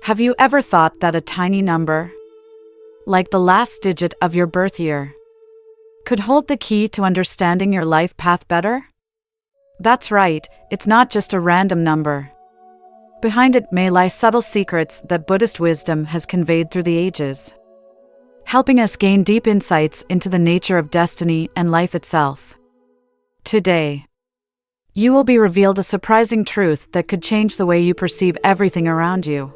Have you ever thought that a tiny number, like the last digit of your birth year, could hold the key to understanding your life path better? That's right, it's not just a random number. Behind it may lie subtle secrets that Buddhist wisdom has conveyed through the ages, helping us gain deep insights into the nature of destiny and life itself. Today, you will be revealed a surprising truth that could change the way you perceive everything around you.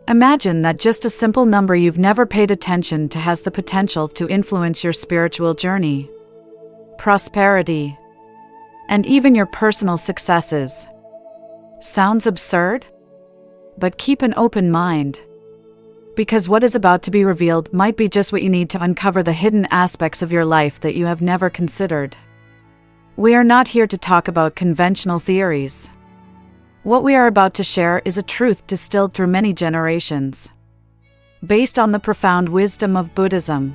Imagine that just a simple number you've never paid attention to has the potential to influence your spiritual journey, prosperity, and even your personal successes. Sounds absurd? But keep an open mind, because what is about to be revealed might be just what you need to uncover the hidden aspects of your life that you have never considered. We are not here to talk about conventional theories. What we are about to share is a truth distilled through many generations, based on the profound wisdom of Buddhism.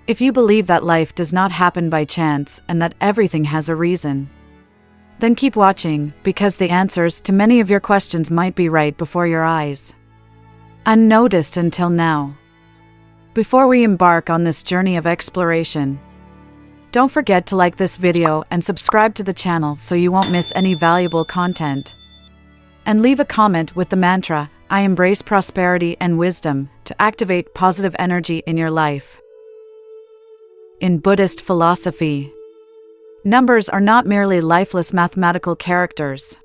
If you believe that life does not happen by chance and that everything has a reason, then keep watching, because the answers to many of your questions might be right before your eyes, unnoticed until now. Before we embark on this journey of exploration, don't forget to like this video and subscribe to the channel so you won't miss any valuable content. And leave a comment with the mantra, "I embrace prosperity and wisdom," to activate positive energy in your life. In Buddhist philosophy, numbers are not merely lifeless mathematical characters.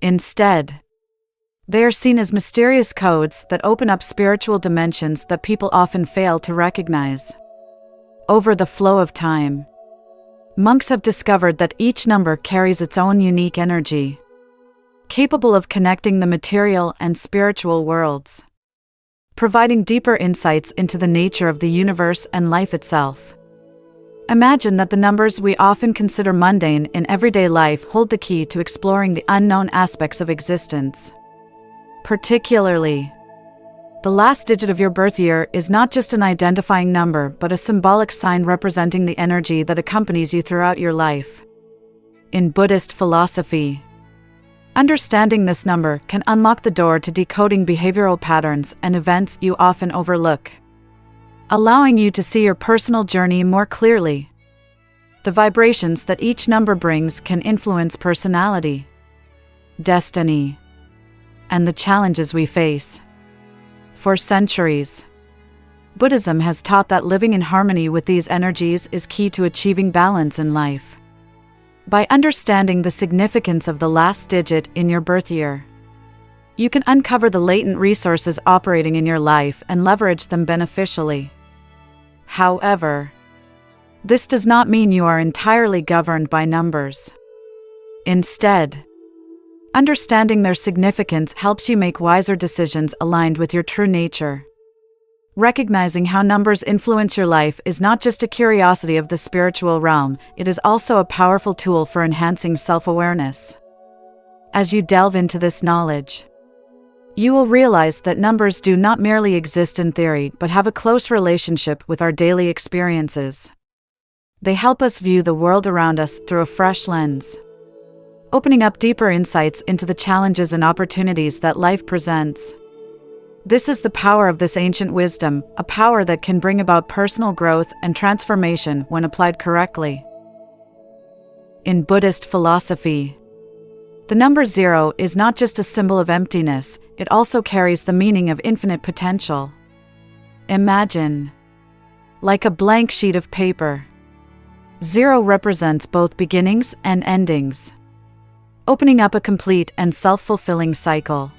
Instead, they are seen as mysterious codes that open up spiritual dimensions that people often fail to recognize. Over the flow of time, monks have discovered that each number carries its own unique energy, capable of connecting the material and spiritual worlds, providing deeper insights into the nature of the universe and life itself. Imagine that the numbers we often consider mundane in everyday life hold the key to exploring the unknown aspects of existence. Particularly, the last digit of your birth year is not just an identifying number but a symbolic sign representing the energy that accompanies you throughout your life. In Buddhist philosophy, understanding this number can unlock the door to decoding behavioral patterns and events you often overlook, allowing you to see your personal journey more clearly. The vibrations that each number brings can influence personality, destiny, and the challenges we face. For centuries, Buddhism has taught that living in harmony with these energies is key to achieving balance in life. By understanding the significance of the last digit in your birth year, you can uncover the latent resources operating in your life and leverage them beneficially. However, this does not mean you are entirely governed by numbers. Instead, understanding their significance helps you make wiser decisions aligned with your true nature. Recognizing how numbers influence your life is not just a curiosity of the spiritual realm, it is also a powerful tool for enhancing self-awareness. As you delve into this knowledge, you will realize that numbers do not merely exist in theory but have a close relationship with our daily experiences. They help us view the world around us through a fresh lens, opening up deeper insights into the challenges and opportunities that life presents. This is the power of this ancient wisdom, a power that can bring about personal growth and transformation when applied correctly. In Buddhist philosophy, the number 0 is not just a symbol of emptiness, it also carries the meaning of infinite potential. Imagine, like a blank sheet of paper, 0 represents both beginnings and endings, opening up a complete and self-fulfilling cycle.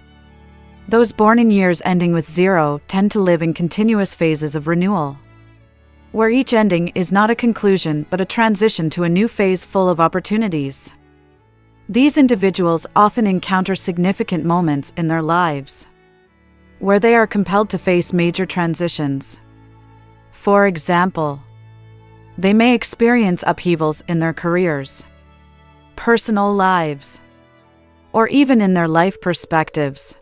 Those born in years ending with 0 tend to live in continuous phases of renewal, where each ending is not a conclusion but a transition to a new phase full of opportunities. These individuals often encounter significant moments in their lives, where they are compelled to face major transitions. For example, they may experience upheavals in their careers, personal lives, or even in their life perspectives.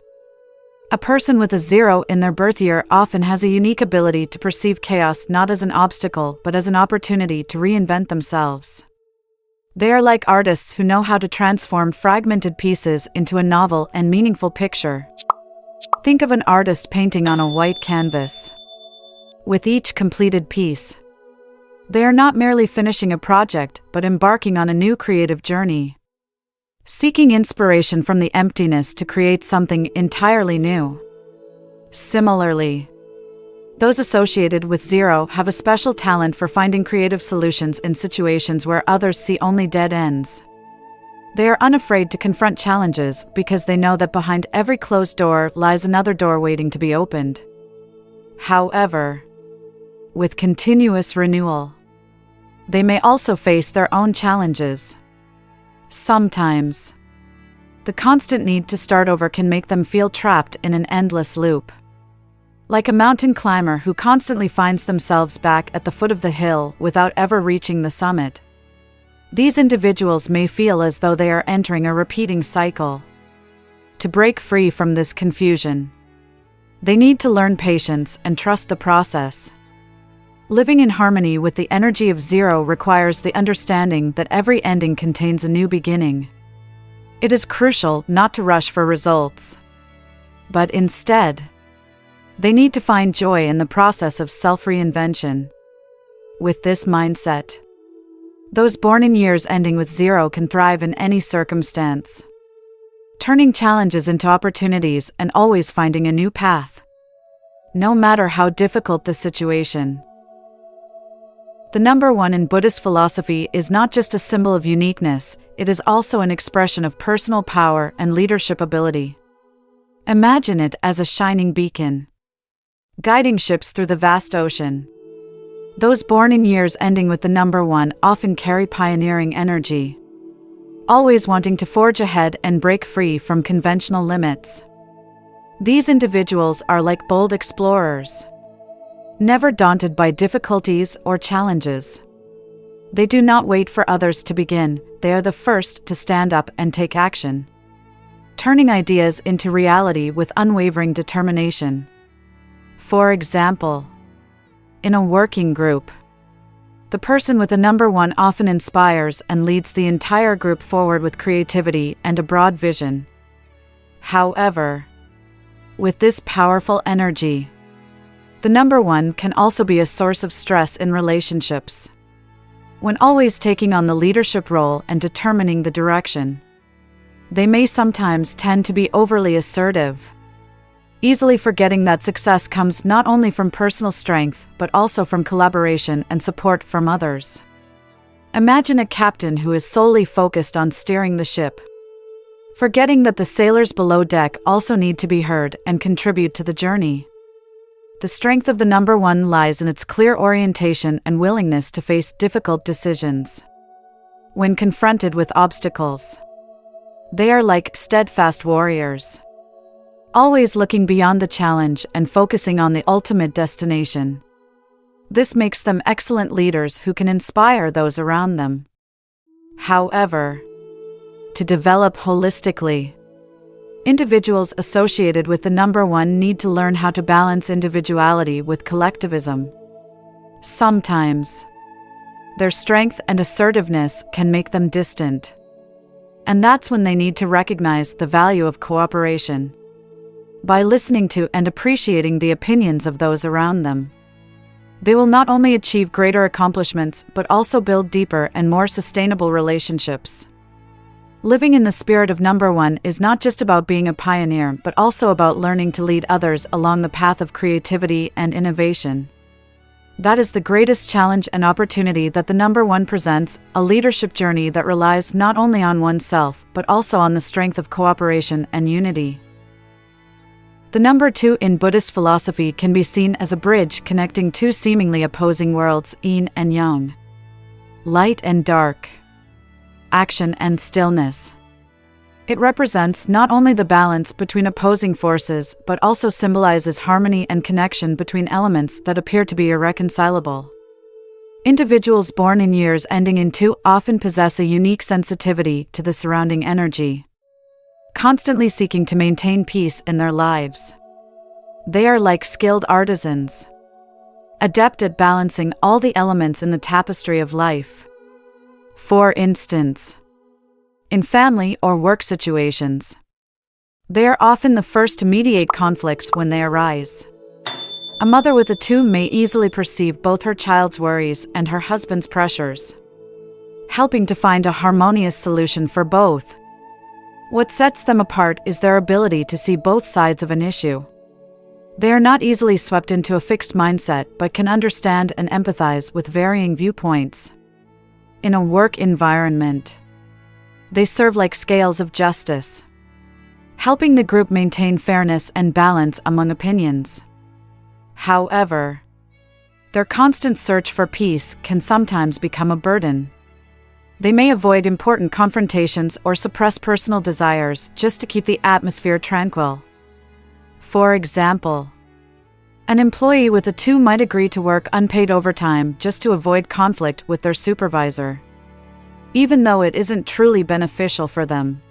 A person with a 0 in their birth year often has a unique ability to perceive chaos not as an obstacle but as an opportunity to reinvent themselves. They are like artists who know how to transform fragmented pieces into a novel and meaningful picture. Think of an artist painting on a white canvas. With each completed piece, they are not merely finishing a project, but embarking on a new creative journey, seeking inspiration from the emptiness to create something entirely new. Similarly, those associated with zero have a special talent for finding creative solutions in situations where others see only dead ends. They are unafraid to confront challenges because they know that behind every closed door lies another door waiting to be opened. However, with continuous renewal, they may also face their own challenges. Sometimes, the constant need to start over can make them feel trapped in an endless loop. Like a mountain climber who constantly finds themselves back at the foot of the hill without ever reaching the summit. These individuals may feel as though they are entering a repeating cycle. To break free from this confusion, they need to learn patience and trust the process. Living in harmony with the energy of zero requires the understanding that every ending contains a new beginning. It is crucial not to rush for results, but instead, they need to find joy in the process of self-reinvention. With this mindset, those born in years ending with zero can thrive in any circumstance, turning challenges into opportunities and always finding a new path, no matter how difficult the situation. The number one in Buddhist philosophy is not just a symbol of uniqueness, it is also an expression of personal power and leadership ability. Imagine it as a shining beacon, guiding ships through the vast ocean. Those born in years ending with the number one often carry pioneering energy, always wanting to forge ahead and break free from conventional limits. These individuals are like bold explorers, never daunted by difficulties or challenges. They do not wait for others to begin, they are the first to stand up and take action, turning ideas into reality with unwavering determination. For example, in a working group, the person with the number one often inspires and leads the entire group forward with creativity and a broad vision. However, with this powerful energy, the number one can also be a source of stress in relationships. When always taking on the leadership role and determining the direction, they may sometimes tend to be overly assertive, easily forgetting that success comes not only from personal strength but also from collaboration and support from others. Imagine a captain who is solely focused on steering the ship, forgetting that the sailors below deck also need to be heard and contribute to the journey. The strength of the number one lies in its clear orientation and willingness to face difficult decisions. When confronted with obstacles, they are like steadfast warriors, always looking beyond the challenge and focusing on the ultimate destination. This makes them excellent leaders who can inspire those around them. However, to develop holistically, individuals associated with the number one need to learn how to balance individuality with collectivism. Sometimes, their strength and assertiveness can make them distant, and that's when they need to recognize the value of cooperation. By listening to and appreciating the opinions of those around them, they will not only achieve greater accomplishments but also build deeper and more sustainable relationships. Living in the spirit of number one is not just about being a pioneer but also about learning to lead others along the path of creativity and innovation. That is the greatest challenge and opportunity that the number one presents, a leadership journey that relies not only on oneself but also on the strength of cooperation and unity. The number two in Buddhist philosophy can be seen as a bridge connecting two seemingly opposing worlds, yin and yang, light and dark, action and stillness. It represents not only the balance between opposing forces but also symbolizes harmony and connection between elements that appear to be irreconcilable. Individuals born in years ending in two often possess a unique sensitivity to the surrounding energy, constantly seeking to maintain peace in their lives. They are like skilled artisans, adept at balancing all the elements in the tapestry of life. For instance, in family or work situations, They are often the first to mediate conflicts when they arise. A mother with a 2 may easily perceive both her child's worries and her husband's pressures, helping to find a harmonious solution for both. What sets them apart is their ability to see both sides of an issue. They are not easily swept into a fixed mindset but can understand and empathize with varying viewpoints. In a work environment, they serve like scales of justice, helping the group maintain fairness and balance among opinions. However, their constant search for peace can sometimes become a burden. They may avoid important confrontations or suppress personal desires just to keep the atmosphere tranquil. For example, an employee with a 2 might agree to work unpaid overtime just to avoid conflict with their supervisor, even though it isn't truly beneficial for them.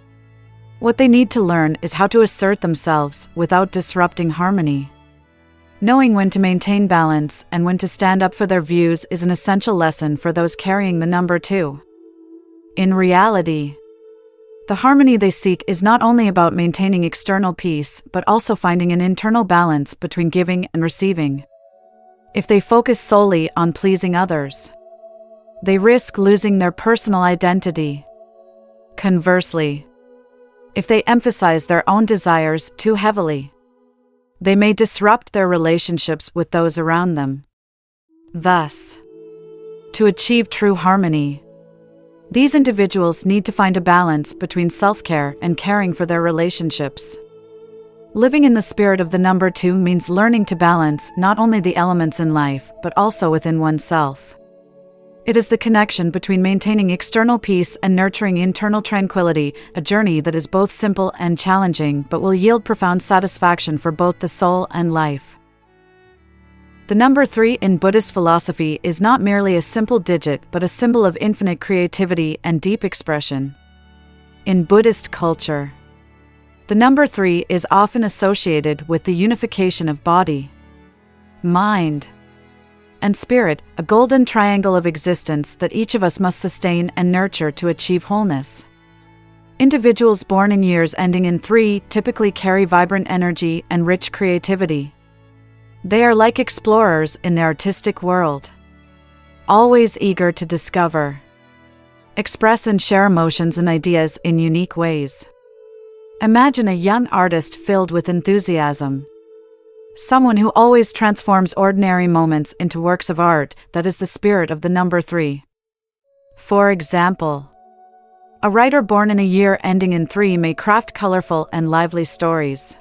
What they need to learn is how to assert themselves without disrupting harmony. Knowing when to maintain balance and when to stand up for their views is an essential lesson for those carrying the number 2. In reality, the harmony they seek is not only about maintaining external peace but also finding an internal balance between giving and receiving. If they focus solely on pleasing others, they risk losing their personal identity. Conversely, if they emphasize their own desires too heavily, they may disrupt their relationships with those around them. Thus, to achieve true harmony, these individuals need to find a balance between self-care and caring for their relationships. Living in the spirit of the number 2 means learning to balance not only the elements in life but also within oneself. It is the connection between maintaining external peace and nurturing internal tranquility, a journey that is both simple and challenging but will yield profound satisfaction for both the soul and life. The number 3 in Buddhist philosophy is not merely a simple digit but a symbol of infinite creativity and deep expression. In Buddhist culture, the number 3 is often associated with the unification of body, mind, and spirit, a golden triangle of existence that each of us must sustain and nurture to achieve wholeness. Individuals born in years ending in 3 typically carry vibrant energy and rich creativity. They are like explorers in the artistic world, always eager to discover, express and share emotions and ideas in unique ways. Imagine a young artist filled with enthusiasm, someone who always transforms ordinary moments into works of art. That is the spirit of the number 3. For example, a writer born in a year ending in 3 may craft colorful and lively stories,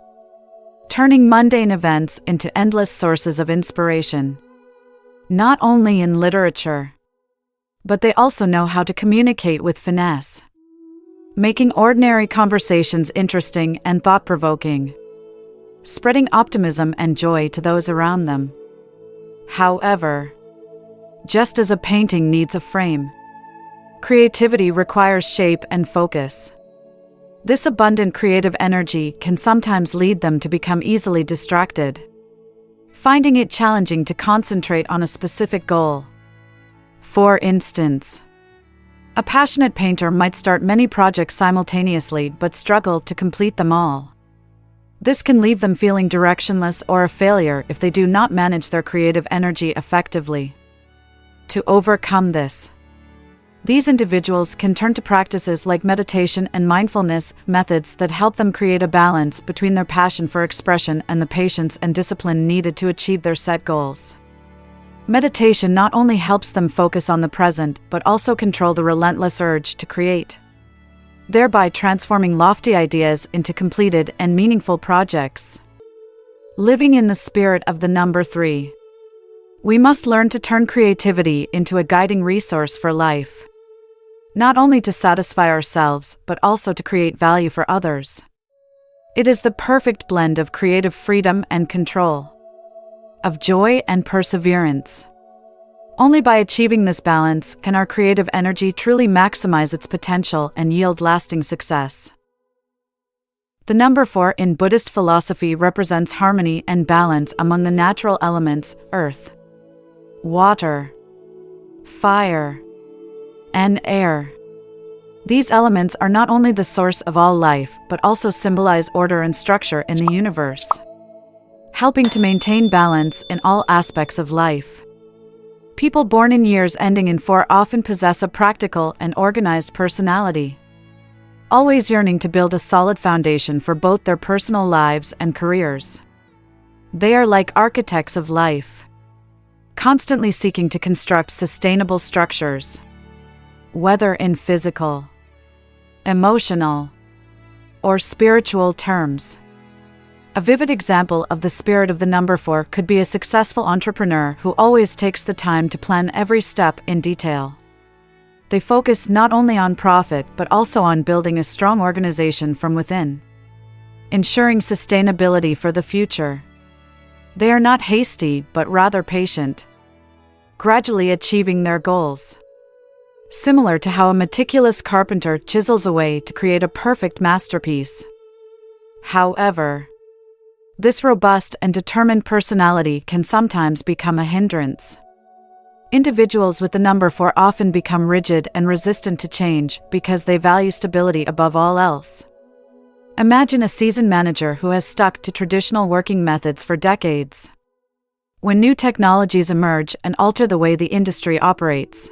turning mundane events into endless sources of inspiration. Not only in literature, but they also know how to communicate with finesse, making ordinary conversations interesting and thought-provoking, spreading optimism and joy to those around them. However, just as a painting needs a frame, creativity requires shape and focus. This abundant creative energy can sometimes lead them to become easily distracted, finding it challenging to concentrate on a specific goal. For instance, a passionate painter might start many projects simultaneously but struggle to complete them all. This can leave them feeling directionless or a failure if they do not manage their creative energy effectively. To overcome this, these individuals can turn to practices like meditation and mindfulness, methods that help them create a balance between their passion for expression and the patience and discipline needed to achieve their set goals. Meditation not only helps them focus on the present but also control the relentless urge to create, thereby transforming lofty ideas into completed and meaningful projects. Living in the spirit of the number 3, we must learn to turn creativity into a guiding resource for life, not only to satisfy ourselves but also to create value for others. It is the perfect blend of creative freedom and control, of joy and perseverance. Only by achieving this balance can our creative energy truly maximize its potential and yield lasting success. The number 4 in Buddhist philosophy represents harmony and balance among the natural elements: earth, water, fire, and air. These elements are not only the source of all life, but also symbolize order and structure in the universe, helping to maintain balance in all aspects of life. People born in years ending in 4 often possess a practical and organized personality, always yearning to build a solid foundation for both their personal lives and careers. They are like architects of life, constantly seeking to construct sustainable structures, whether in physical, emotional, or spiritual terms. A vivid example of the spirit of the number 4 could be a successful entrepreneur who always takes the time to plan every step in detail. They focus not only on profit but also on building a strong organization from within, ensuring sustainability for the future. They are not hasty but rather patient, gradually achieving their goals. Similar to how a meticulous carpenter chisels away to create a perfect masterpiece. However, this robust and determined personality can sometimes become a hindrance. Individuals with the number 4 often become rigid and resistant to change because they value stability above all else. Imagine a seasoned manager who has stuck to traditional working methods for decades. When new technologies emerge and alter the way the industry operates,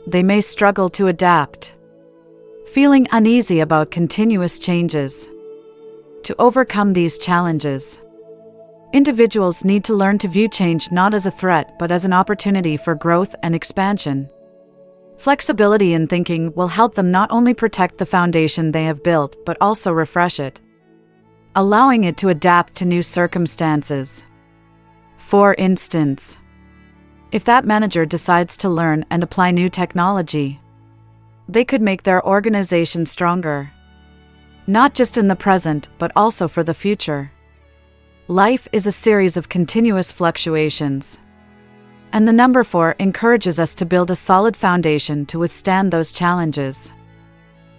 they may struggle to adapt, feeling uneasy about continuous changes. To overcome these challenges, individuals need to learn to view change not as a threat but as an opportunity for growth and expansion. Flexibility in thinking will help them not only protect the foundation they have built but also refresh it, allowing it to adapt to new circumstances. For instance, if that manager decides to learn and apply new technology, they could make their organization stronger, not just in the present but also for the future. Life is a series of continuous fluctuations, and the number 4 encourages us to build a solid foundation to withstand those challenges.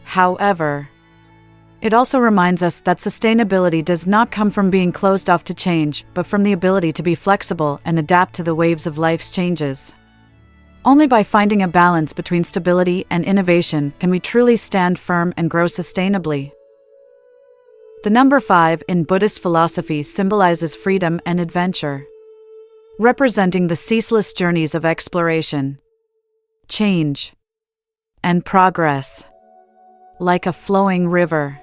However, it also reminds us that sustainability does not come from being closed off to change, but from the ability to be flexible and adapt to the waves of life's changes. Only by finding a balance between stability and innovation can we truly stand firm and grow sustainably. The number 5 in Buddhist philosophy symbolizes freedom and adventure, representing the ceaseless journeys of exploration, change, and progress. Like a flowing river,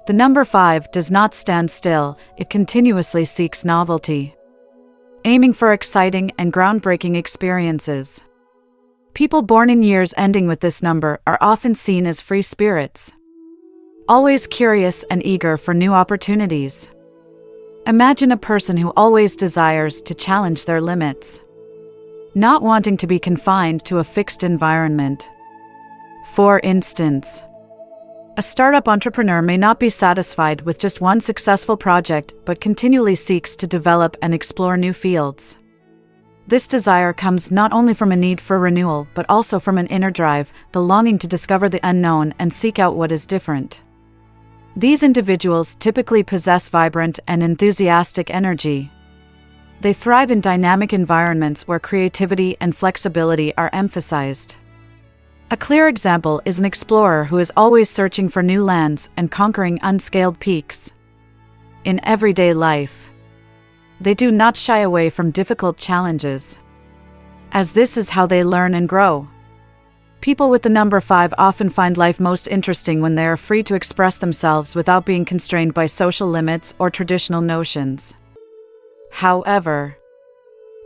the number 5 does not stand still, it continuously seeks novelty, aiming for exciting and groundbreaking experiences. People born in years ending with this number are often seen as free spirits, always curious and eager for new opportunities. Imagine a person who always desires to challenge their limits, not wanting to be confined to a fixed environment. For instance, a startup entrepreneur may not be satisfied with just one successful project but continually seeks to develop and explore new fields. This desire comes not only from a need for renewal but also from an inner drive, the longing to discover the unknown and seek out what is different. These individuals typically possess vibrant and enthusiastic energy. They thrive in dynamic environments where creativity and flexibility are emphasized. A clear example is an explorer who is always searching for new lands and conquering unscaled peaks. In everyday life, they do not shy away from difficult challenges, as this is how they learn and grow. People with the number 5 often find life most interesting when they are free to express themselves without being constrained by social limits or traditional notions. However,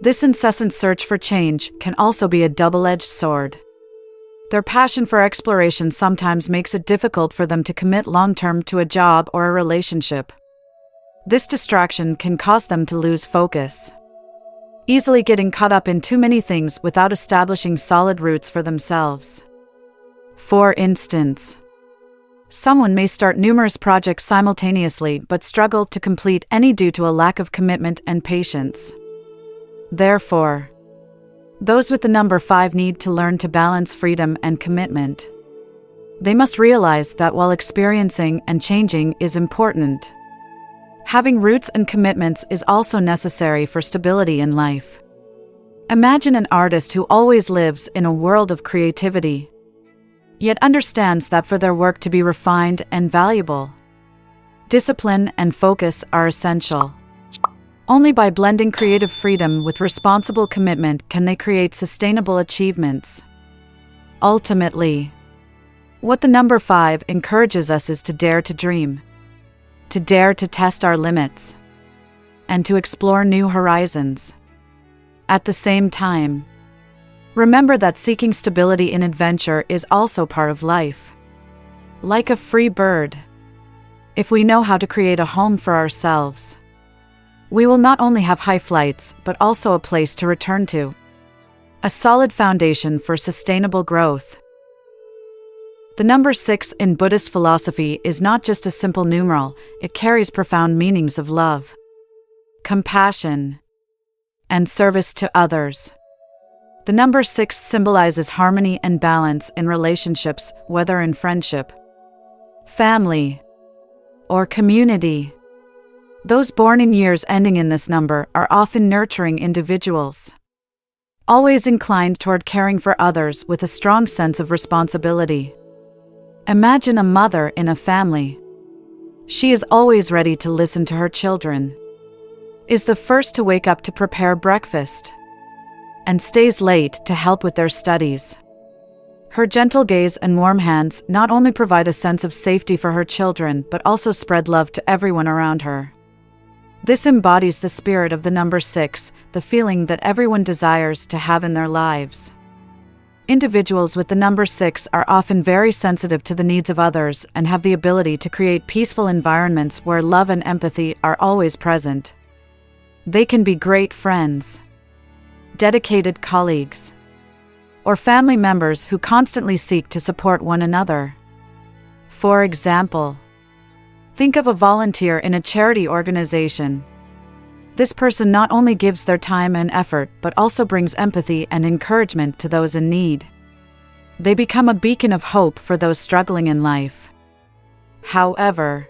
this incessant search for change can also be a double-edged sword. Their passion for exploration sometimes makes it difficult for them to commit long-term to a job or a relationship. This distraction can cause them to lose focus, easily getting caught up in too many things without establishing solid roots for themselves. For instance, someone may start numerous projects simultaneously but struggle to complete any due to a lack of commitment and patience. Therefore, those with the number 5 need to learn to balance freedom and commitment. They must realize that while experiencing and changing is important, having roots and commitments is also necessary for stability in life. Imagine an artist who always lives in a world of creativity. yet understands that for their work to be refined and valuable, discipline and focus are essential. Only by blending creative freedom with responsible commitment can they create sustainable achievements. Ultimately, what the number 5 encourages us is to dare to dream, to dare to test our limits, and to explore new horizons. At the same time, remember that seeking stability in adventure is also part of life. Like a free bird, if we know how to create a home for ourselves, we will not only have high flights but also a place to return to, a solid foundation for sustainable growth. The number 6 in Buddhist philosophy is not just a simple numeral, it carries profound meanings of love, compassion, and service to others. The number 6 symbolizes harmony and balance in relationships, whether in friendship, family, or community. Those born in years ending in this number are often nurturing individuals, always inclined toward caring for others with a strong sense of responsibility. Imagine a mother in a family. She is always ready to listen to her children, is the first to wake up to prepare breakfast, and stays late to help with their studies. Her gentle gaze and warm hands not only provide a sense of safety for her children but also spread love to everyone around her. This embodies the spirit of the number 6, the feeling that everyone desires to have in their lives. Individuals with the number 6 are often very sensitive to the needs of others and have the ability to create peaceful environments where love and empathy are always present. They can be great friends, dedicated colleagues, or family members who constantly seek to support one another. For example, think of a volunteer in a charity organization. This person not only gives their time and effort but also brings empathy and encouragement to those in need. They become a beacon of hope for those struggling in life. However,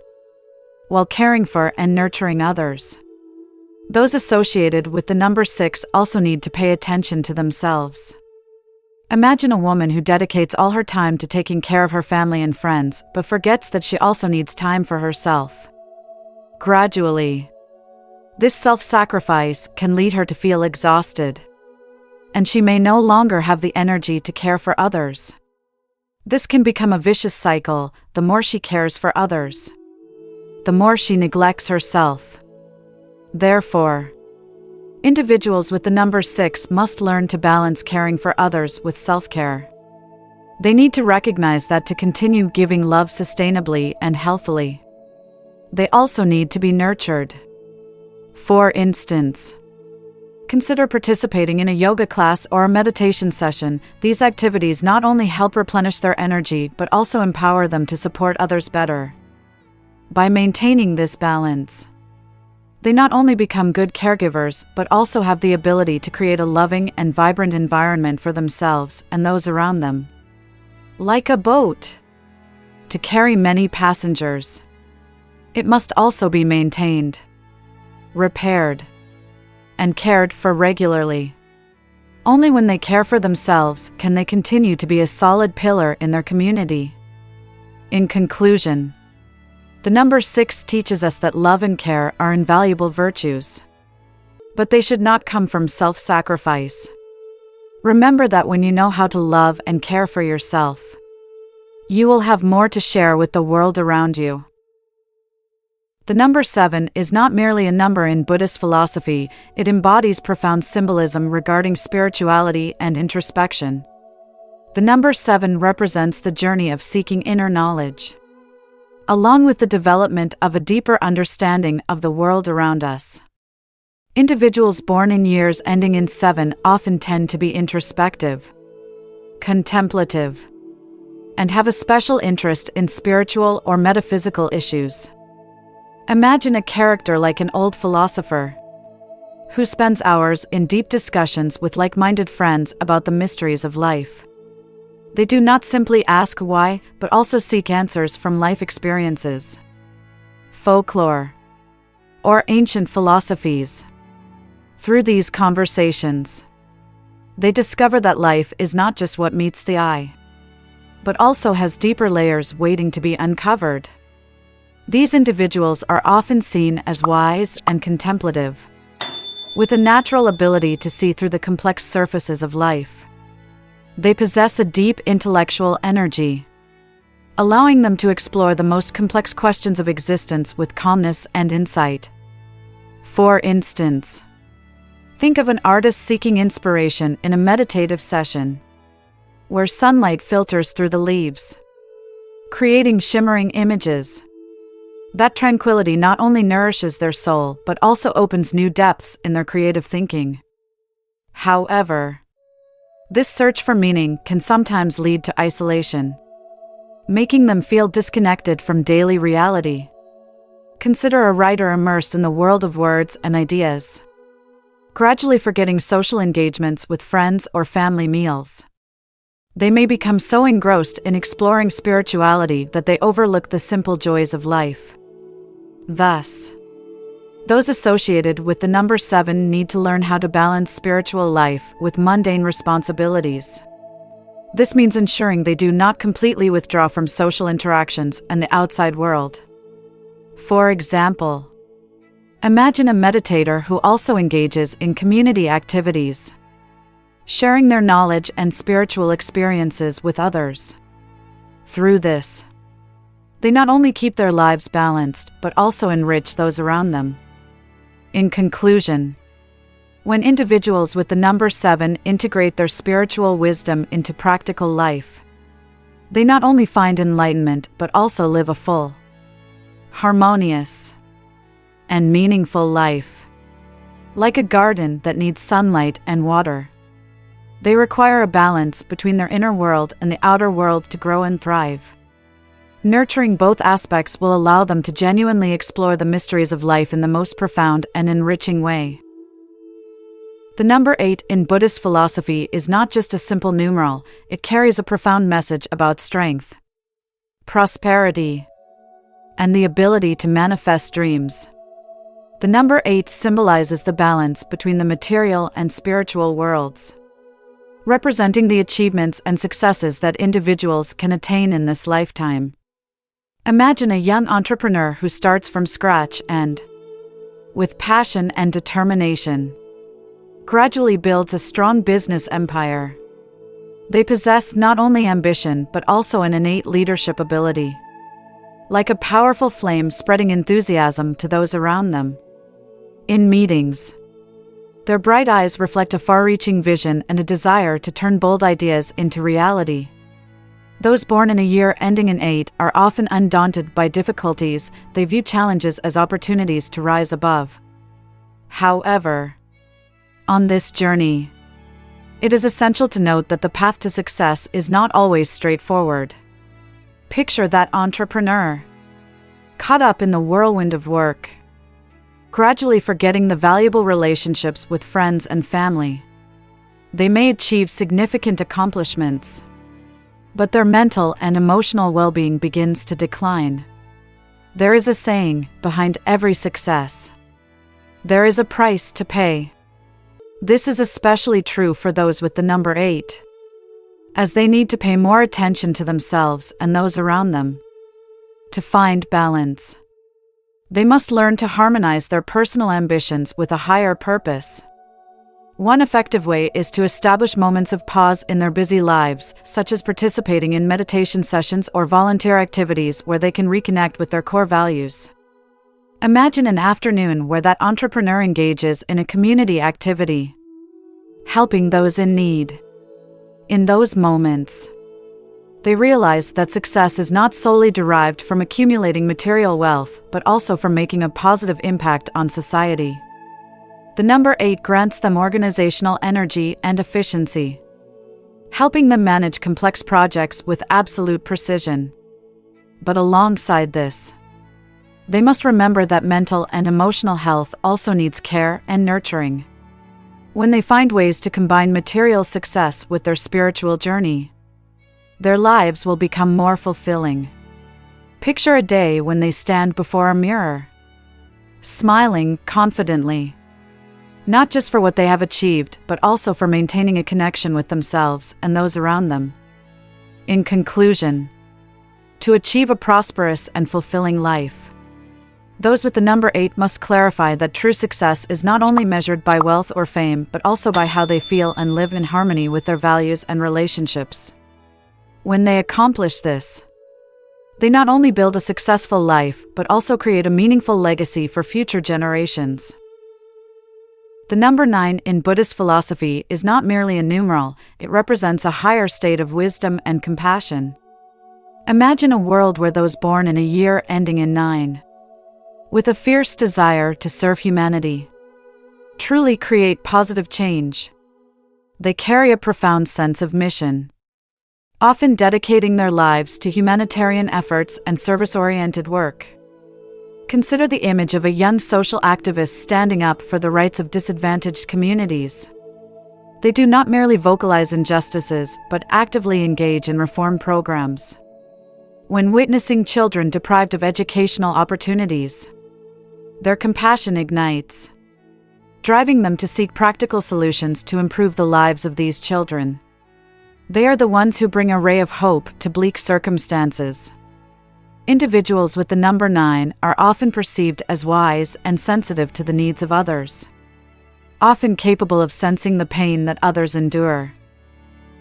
while caring for and nurturing others, those associated with the number 6 also need to pay attention to themselves. Imagine a woman who dedicates all her time to taking care of her family and friends, but forgets that she also needs time for herself. Gradually, this self-sacrifice can lead her to feel exhausted, and she may no longer have the energy to care for others. This can become a vicious cycle. The more she cares for others, the more she neglects herself. Therefore, individuals with the number 6 must learn to balance caring for others with self-care. They need to recognize that to continue giving love sustainably and healthily, they also need to be nurtured. For instance, consider participating in a yoga class or a meditation session. These activities not only help replenish their energy but also empower them to support others better. By maintaining this balance, they not only become good caregivers but also have the ability to create a loving and vibrant environment for themselves and those around them. Like a boat, to carry many passengers, it must also be maintained, repaired, and cared for regularly. Only when they care for themselves can they continue to be a solid pillar in their community. In conclusion, the number 6 teaches us that love and care are invaluable virtues, but they should not come from self-sacrifice. Remember that when you know how to love and care for yourself, you will have more to share with the world around you. The number 7 is not merely a number in Buddhist philosophy, it embodies profound symbolism regarding spirituality and introspection. The number 7 represents the journey of seeking inner knowledge, along with the development of a deeper understanding of the world around us. Individuals born in years ending in 7 often tend to be introspective, contemplative, and have a special interest in spiritual or metaphysical issues. Imagine a character like an old philosopher who spends hours in deep discussions with like-minded friends about the mysteries of life. They do not simply ask why, but also seek answers from life experiences, folklore, or ancient philosophies. Through these conversations, they discover that life is not just what meets the eye, but also has deeper layers waiting to be uncovered. These individuals are often seen as wise and contemplative, with a natural ability to see through the complex surfaces of life. They possess a deep intellectual energy, allowing them to explore the most complex questions of existence with calmness and insight. For instance, think of an artist seeking inspiration in a meditative session, where sunlight filters through the leaves, creating shimmering images. That tranquility not only nourishes their soul but also opens new depths in their creative thinking. However, this search for meaning can sometimes lead to isolation, making them feel disconnected from daily reality. Consider a writer immersed in the world of words and ideas, gradually forgetting social engagements with friends or family meals. They may become so engrossed in exploring spirituality that they overlook the simple joys of life. Thus, those associated with the number 7 need to learn how to balance spiritual life with mundane responsibilities. This means ensuring they do not completely withdraw from social interactions and the outside world. For example, imagine a meditator who also engages in community activities, sharing their knowledge and spiritual experiences with others. Through this, they not only keep their lives balanced but also enrich those around them. In conclusion, when individuals with the number 7 integrate their spiritual wisdom into practical life, they not only find enlightenment but also live a full, harmonious, and meaningful life. Like a garden that needs sunlight and water, they require a balance between their inner world and the outer world to grow and thrive. Nurturing both aspects will allow them to genuinely explore the mysteries of life in the most profound and enriching way. The number 8 in Buddhist philosophy is not just a simple numeral, it carries a profound message about strength, prosperity, and the ability to manifest dreams. The number 8 symbolizes the balance between the material and spiritual worlds, representing the achievements and successes that individuals can attain in this lifetime. Imagine a young entrepreneur who starts from scratch and, with passion and determination, gradually builds a strong business empire. They possess not only ambition but also an innate leadership ability, like a powerful flame spreading enthusiasm to those around them. In meetings, their bright eyes reflect a far-reaching vision and a desire to turn bold ideas into reality. Those born in a year ending in 8 are often undaunted by difficulties. They view challenges as opportunities to rise above. However, on this journey, it is essential to note that the path to success is not always straightforward. Picture that entrepreneur, caught up in the whirlwind of work, gradually forgetting the valuable relationships with friends and family. They may achieve significant accomplishments, but their mental and emotional well-being begins to decline. There is a saying, behind every success, there is a price to pay. This is especially true for those with the number 8, as they need to pay more attention to themselves and those around them. To find balance, they must learn to harmonize their personal ambitions with a higher purpose. One effective way is to establish moments of pause in their busy lives, such as participating in meditation sessions or volunteer activities where they can reconnect with their core values. Imagine an afternoon where that entrepreneur engages in a community activity, helping those in need. In those moments, they realize that success is not solely derived from accumulating material wealth, but also from making a positive impact on society. The number 8 grants them organizational energy and efficiency, helping them manage complex projects with absolute precision. But alongside this, they must remember that mental and emotional health also needs care and nurturing. When they find ways to combine material success with their spiritual journey, their lives will become more fulfilling. Picture a day when they stand before a mirror, smiling confidently, not just for what they have achieved, but also for maintaining a connection with themselves and those around them. In conclusion, to achieve a prosperous and fulfilling life, those with the number 8 must clarify that true success is not only measured by wealth or fame, but also by how they feel and live in harmony with their values and relationships. When they accomplish this, they not only build a successful life, but also create a meaningful legacy for future generations. The number 9 in Buddhist philosophy is not merely a numeral, it represents a higher state of wisdom and compassion. Imagine a world where those born in a year ending in 9, with a fierce desire to serve humanity, truly create positive change. They carry a profound sense of mission, often dedicating their lives to humanitarian efforts and service-oriented work. Consider the image of a young social activist standing up for the rights of disadvantaged communities. They do not merely vocalize injustices, but actively engage in reform programs. When witnessing children deprived of educational opportunities, their compassion ignites, driving them to seek practical solutions to improve the lives of these children. They are the ones who bring a ray of hope to bleak circumstances. Individuals with the number 9 are often perceived as wise and sensitive to the needs of others, often capable of sensing the pain that others endure.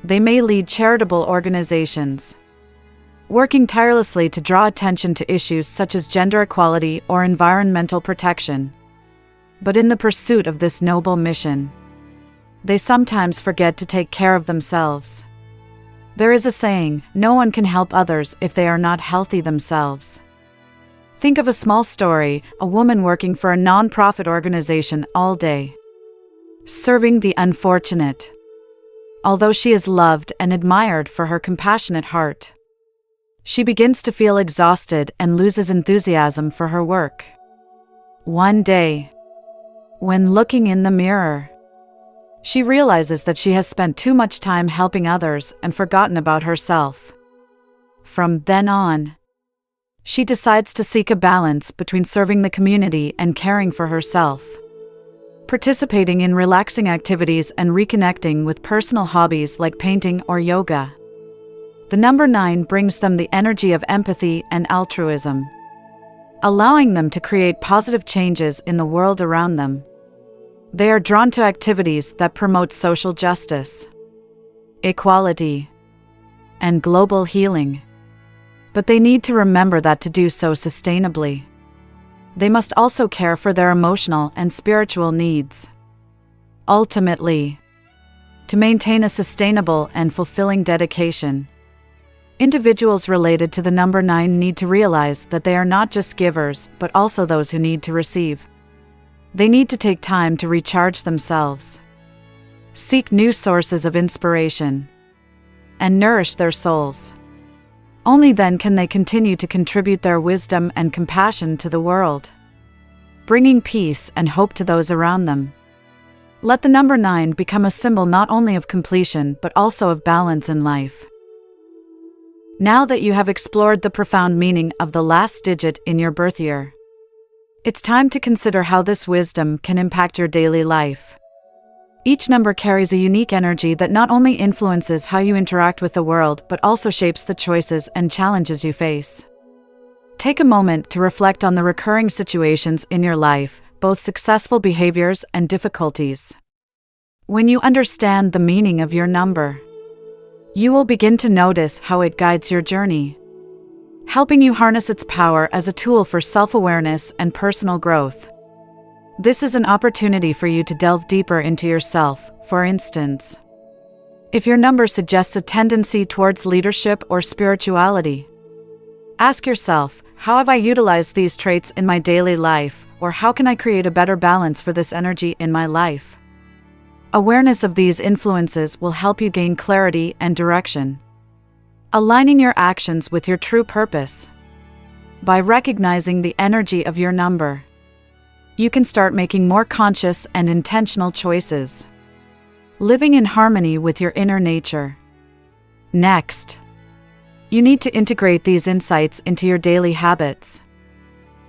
They may lead charitable organizations, working tirelessly to draw attention to issues such as gender equality or environmental protection. But in the pursuit of this noble mission, they sometimes forget to take care of themselves. There is a saying, no one can help others if they are not healthy themselves. Think of a small story, a woman working for a non-profit organization all day, serving the unfortunate. Although she is loved and admired for her compassionate heart, she begins to feel exhausted and loses enthusiasm for her work. One day, when looking in the mirror, she realizes that she has spent too much time helping others and forgotten about herself. From then on, she decides to seek a balance between serving the community and caring for herself. Participating in relaxing activities and reconnecting with personal hobbies like painting or yoga. The number 9 brings them the energy of empathy and altruism, allowing them to create positive changes in the world around them. They are drawn to activities that promote social justice, equality, and global healing. But they need to remember that to do so sustainably, they must also care for their emotional and spiritual needs. Ultimately, to maintain a sustainable and fulfilling dedication, individuals related to the number 9 need to realize that they are not just givers, but also those who need to receive. They need to take time to recharge themselves, seek new sources of inspiration, and nourish their souls. Only then can they continue to contribute their wisdom and compassion to the world, bringing peace and hope to those around them. Let the number 9 become a symbol not only of completion but also of balance in life. Now that you have explored the profound meaning of the last digit in your birth year, it's time to consider how this wisdom can impact your daily life. Each number carries a unique energy that not only influences how you interact with the world but also shapes the choices and challenges you face. Take a moment to reflect on the recurring situations in your life, both successful behaviors and difficulties. When you understand the meaning of your number, you will begin to notice how it guides your journey, helping you harness its power as a tool for self-awareness and personal growth. This is an opportunity for you to delve deeper into yourself. For instance, if your number suggests a tendency towards leadership or spirituality, ask yourself, how have I utilized these traits in my daily life, or how can I create a better balance for this energy in my life? Awareness of these influences will help you gain clarity and direction, aligning your actions with your true purpose. By recognizing the energy of your number, you can start making more conscious and intentional choices, living in harmony with your inner nature. Next, you need to integrate these insights into your daily habits.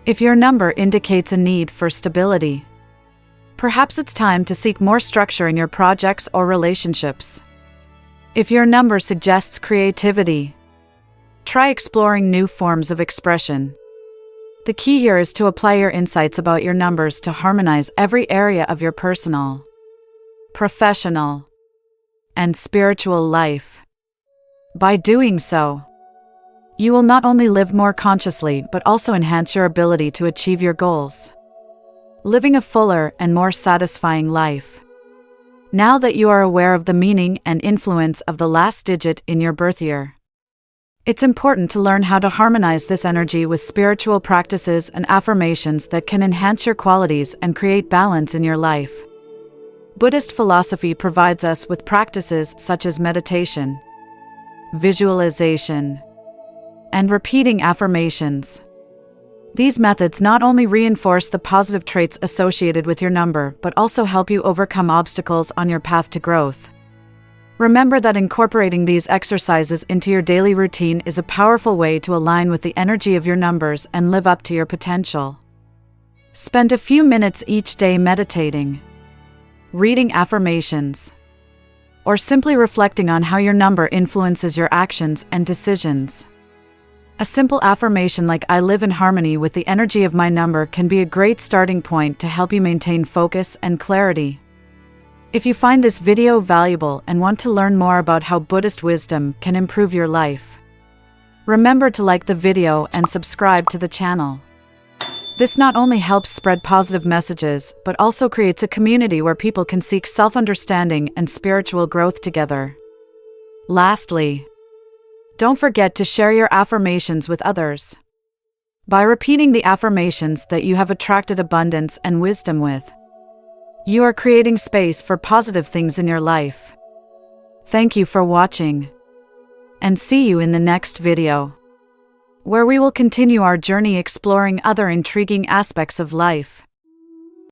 If your number indicates a need for stability, perhaps it's time to seek more structure in your projects or relationships. If your number suggests creativity, try exploring new forms of expression. The key here is to apply your insights about your numbers to harmonize every area of your personal, professional, and spiritual life. By doing so, you will not only live more consciously but also enhance your ability to achieve your goals, living a fuller and more satisfying life. Now that you are aware of the meaning and influence of the last digit in your birth year, it's important to learn how to harmonize this energy with spiritual practices and affirmations that can enhance your qualities and create balance in your life. Buddhist philosophy provides us with practices such as meditation, visualization, and repeating affirmations. These methods not only reinforce the positive traits associated with your number but also help you overcome obstacles on your path to growth. Remember that incorporating these exercises into your daily routine is a powerful way to align with the energy of your numbers and live up to your potential. Spend a few minutes each day meditating, reading affirmations, or simply reflecting on how your number influences your actions and decisions. A simple affirmation like "I live in harmony with the energy of my number" can be a great starting point to help you maintain focus and clarity. If you find this video valuable and want to learn more about how Buddhist wisdom can improve your life, remember to like the video and subscribe to the channel. This not only helps spread positive messages, but also creates a community where people can seek self-understanding and spiritual growth together. Lastly, don't forget to share your affirmations with others. By repeating the affirmations that you have attracted abundance and wisdom with, you are creating space for positive things in your life. Thank you for watching, and see you in the next video, where we will continue our journey exploring other intriguing aspects of life.